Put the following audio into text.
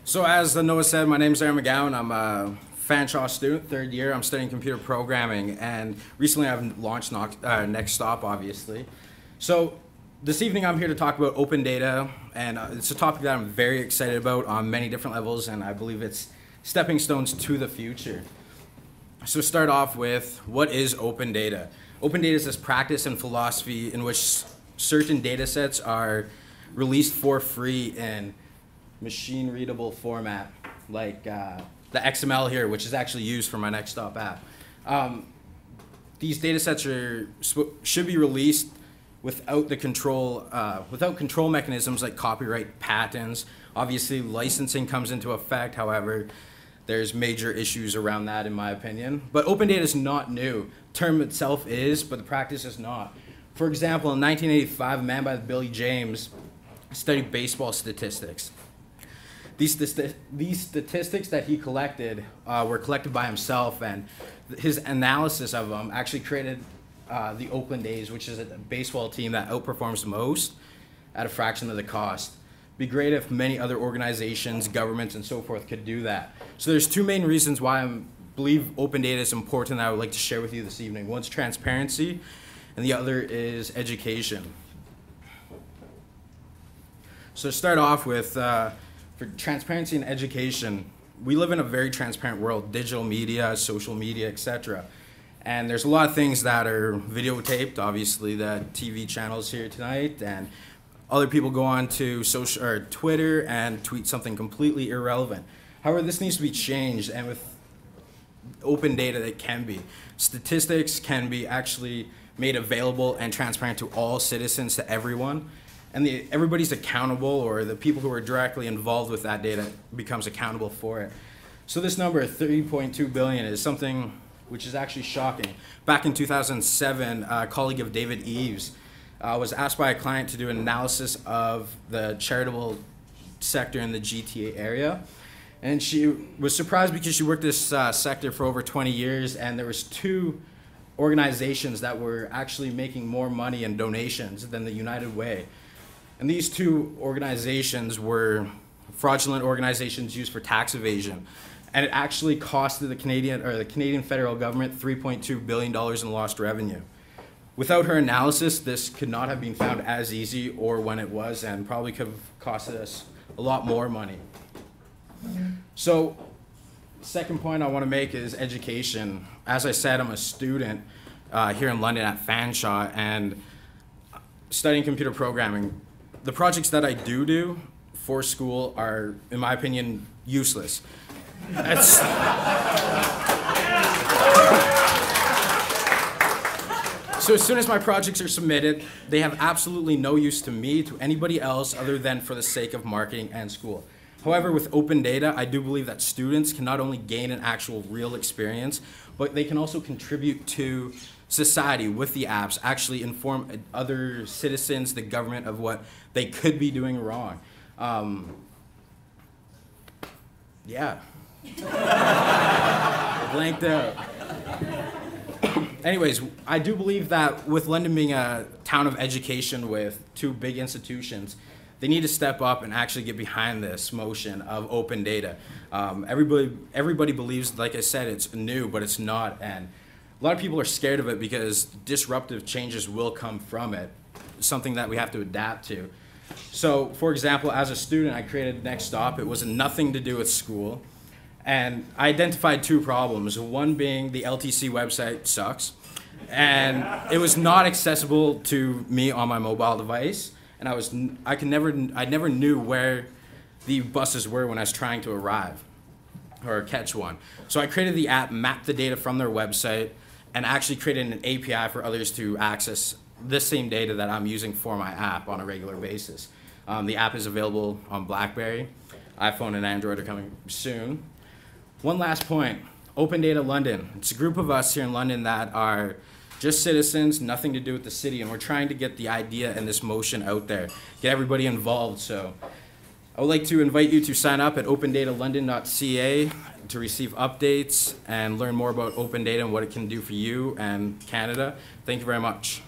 So as Noah said, my name is SAaron McGowan. I'm a Fanshawe student, third year. I'm studying computer programming, and recently I've launched Next Stop, obviously. So this evening I'm here to talk about open data, and it's a topic that I'm very excited about on many different levels, and I believe it's stepping stones to the future. So start off with, what is open data? Open data is this practice and philosophy in which certain data sets are released for free in machine-readable format, like the XML here, which is actually used for my Next Stop app. These data sets should be released without control mechanisms like copyright, patents. Obviously, licensing comes into effect. However, there's major issues around that, in my opinion. But open data is not new. The term itself is, but the practice is not. For example, in 1985, a man by Billy James studied baseball statistics. These statistics that he collected were collected by himself, and his analysis of them actually created the Oakland A's, which is a baseball team that outperforms most at a fraction of the cost. It'd be great if many other organizations, governments, and so forth could do that. So there's two main reasons why I believe open data is important that I would like to share with you this evening. One's transparency, and the other is education. So to start off with, for transparency and education, we live in a very transparent world, digital media, social media, etc. And there's a lot of things that are videotaped, obviously the TV channels here tonight, and other people go on to Twitter and tweet something completely irrelevant. However, this needs to be changed, and with open data that can be. Statistics can be actually made available and transparent to all citizens, to everyone. And everybody's accountable, or the people who are directly involved with that data becomes accountable for it. So this number, 3.2 billion, is something which is actually shocking. Back in 2007, a colleague of David Eves was asked by a client to do an analysis of the charitable sector in the GTA area. And she was surprised because she worked this sector for over 20 years, and there was two organizations that were actually making more money in donations than the United Way. And these two organizations were fraudulent organizations used for tax evasion. And it actually costed the Canadian federal government $3.2 billion in lost revenue. Without her analysis, this could not have been found as easy or when it was, and probably could have costed us a lot more money. So, second point I want to make is education. As I said, I'm a student here in London at Fanshawe and studying computer programming. The projects that I do for school are, in my opinion, useless. So as soon as my projects are submitted, they have absolutely no use to me, to anybody else, other than for the sake of marketing and school. However, with open data, I do believe that students can not only gain an actual real experience, but they can also contribute to society with the apps, actually inform other citizens, the government, of what they could be doing wrong. Yeah. Blanked out. Anyways, I do believe that with London being a town of education with two big institutions, they need to step up and actually get behind this motion of open data. Everybody believes, like I said, it's new, but it's not. And a lot of people are scared of it because disruptive changes will come from it, something that we have to adapt to. So, for example, as a student, I created Next Stop. It was nothing to do with school. And I identified two problems. One being the LTC website sucks. And it was not accessible to me on my mobile device. And I never knew where the buses were when I was trying to arrive or catch one. So I created the app, mapped the data from their website, and actually created an API for others to access this same data that I'm using for my app on a regular basis. The app is available on BlackBerry, iPhone, and Android are coming soon. One last point, Open Data London. It's a group of us here in London that are just citizens, nothing to do with the city, and we're trying to get the idea and this motion out there, get everybody involved. So I would like to invite you to sign up at opendatalondon.ca to receive updates and learn more about open data and what it can do for you and Canada. Thank you very much.